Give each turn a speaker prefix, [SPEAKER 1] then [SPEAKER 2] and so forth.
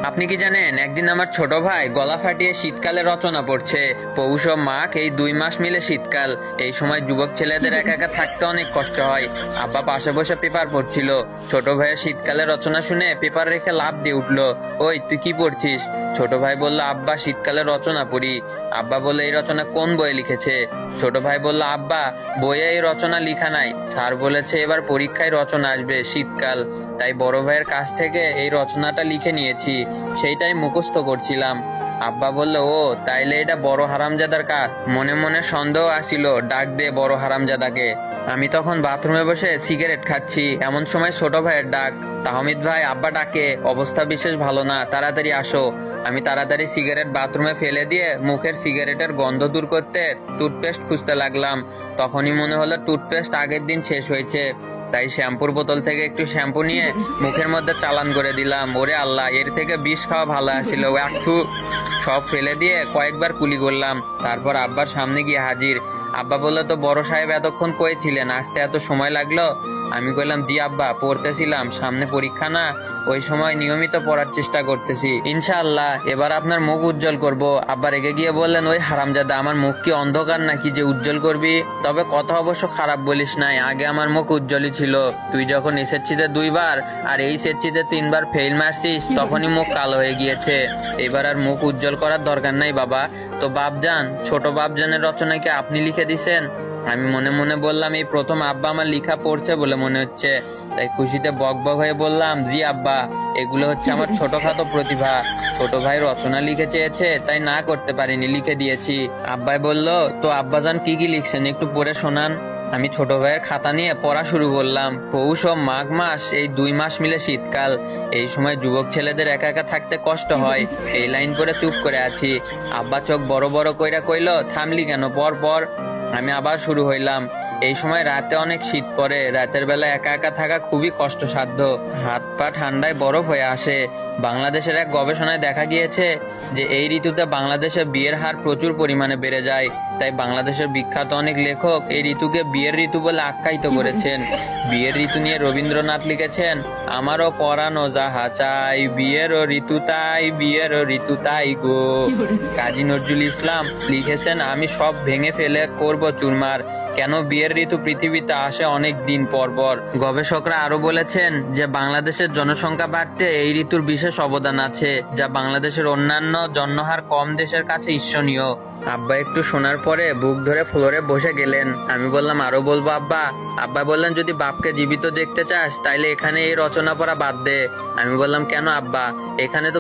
[SPEAKER 1] আপনি কি জানেন, একদিন আমার ছোট ভাই গলা ফাটিয়ে শীতকালে রচনা পড়ছে। পৌষ ও মাঘ এই 2 মাস মিলে শীতকাল। এই সময় যুবক ছেলেদের একা একা থাকতে অনেক কষ্ট হয়। আব্বা পাশে বসে পেপার পড়ছিল। ছোট ভাইয়ের শীতকালে রচনা শুনে পেপার রেখে লাফ দিয়ে উঠলো। ওই তুই কি পড়ছিস? ছোট ভাই বলল, আব্বা শীতকালে রচনা পড়ি। আব্বা বলল, এই রচনা কোন বই লিখেছে? ছোট ভাই বলল, আব্বা বইয়ে এই রচনা লিখা নাই, স্যার বলেছে এবার পরীক্ষায় রচনা আসবে শীতকাল, তাই বড় ভাইয়ের কাছ থেকে এই রচনাটা লিখে নিয়েছি, সেইটাই মুখস্থ করছিলাম। আব্বা বলল, ও তাইলে এটা বড় হারামজাদার কাজ। মনে মনে সন্দেহ আসিল, ডাক দে বড় হারামজাদাকে। আমি তখন বাথরুমে বসে সিগারেট খাচ্ছি, এমন সময় ছোট ভাইয়ের ডাক। তাহমিদ ভাই, আব্বা ডাকে, অবস্থা বিশেষ ভালো না, তাড়াতাড়ি আসো। আমি তাড়াতাড়ি সিগারেট বাথরুমে ফেলে দিয়ে মুখের সিগারেটের গন্ধ দূর করতে টুথপেস্ট খুঁজতে লাগলাম। তখনই মনে হলো টুথপেস্ট আগের দিন শেষ হয়েছে, তাই শ্যাম্পুর বোতল থেকে একটু শ্যাম্পু নিয়ে মুখের মধ্যে চালান করে দিলাম। ওরে আল্লাহ, এর থেকে বিষ খাওয়া ভালো আছিল। একটু সব ফেলে দিয়ে কয়েকবার কুলি করলাম, তারপর আব্বার সামনে গিয়ে হাজির। আব্বা বললো, তো বড় সাহেব এতক্ষণ কই ছিলেন, আসতে এত সময় লাগলো? আমি কইলাম, জি আব্বা, পড়তেছিলাম, সামনে পরীক্ষা না, ওই সময় নিয়মিত পড়ার চেষ্টা করতেছি, ইনশাআল্লাহ এবার আপনার মুখ উজ্জ্বল করব। আব্বা রেগে গিয়ে বললেন, ওই হারামজাদা, আমার মুখ কি অন্ধকার নাকি যে উজ্জ্বল করবি? তবে কথা অবশ্য খারাপ বলিস নাই, আগে আমার মুখ উজ্জ্বলই ছিল। তুই যখন এসএসসিতে 2বার আর এই এসএসসিতে 3বার ফেল মারছিস, তখনই মুখ কালো হয়ে গিয়েছে। এবার আর মুখ উজ্জ্বল করার দরকার নাই বাবা। তো বাপজান, ছোট বাপজানের রচনা কি আপনি লিখে দিছেন? আমি মনে মনে বললাম, এই প্রথম আব্বা আমার লেখা পড়ছে বলে মনে হচ্ছে। তাই খুশিতে বকবক হয়ে বললাম, জি আব্বা, এগুলো হচ্ছে আমার ছোটখাটো প্রতিভা। ছোট ভাই রচনা লিখে চেয়েছে, তাই না করতে পারিনি, লিখে দিয়েছি। আব্বাই বলল, তো আব্বাজান কি কি লিখছেন একটু পড়ে শোনান। আমি ছোট ভাইয়ের খাতা নিয়ে পড়া শুরু করলাম। পৌষ ও মাঘ মাস এই 2 মাস মিলে শীতকাল। এই সময় যুবক ছেলেদের একা একা থাকতে কষ্ট হয়। এই লাইন করে চুপ করে আছি। আব্বা চোখ বড় বড় কইরা কইল, থামলি কেন, পর পর। আমি আবার শুরু হইলাম। এই সময় রাতে অনেক শীত পড়ে, রাতের বেলা একা একা থাকা খুবই কষ্টসাধ্য, হাত পা ঠান্ডায় বরফ হয়ে আসে। বাংলাদেশের এক গবেষণায় দেখা গিয়েছে যে এই ঋতুতে বাংলাদেশে বিয়ের হার প্রচুর পরিমাণে বেড়ে যায়। তাই বাংলাদেশের বিখ্যাত অনেক লেখক এই ঋতুকে বিয়ের ঋতু বলে আখ্যায়িত করেছেন। বিয়ের ঋতু নিয়ে রবীন্দ্রনাথ লিখেছেন, আমারও পরানো যাহা চাই, বিয়েরও ঋতু তাই, বিয়েরও ঋতু তাই গো। কাজী নজরুল ইসলাম লিখেছেন, আমি সব ভেঙে ফেলে করব চুরমার, কেন বিয়ের ঋতু পৃথিবীতে আসে অনেক দিন পর পর। গবেষকরা আরো বলেছেন যে বাংলাদেশের জনসংখ্যা বাড়তে এই ঋতুর বিশেষ অবদান আছে, যা বাংলাদেশের অন্যান্য জন্মহার কম দেশের কাছে ঈর্ষণীয়। আব্বা একটু শোনার পরে বুক ধরে ফ্লোরে বসে গেলেন। আমি বললাম, আরো বলবো আব্বা? আব্বা বললেন, যদি বাপকে জীবিত দেখতে চাস তাইলে এখানে এই রচনা পড়া বাদ দে। আমি বললাম, কেন আব্বা? এখানে তো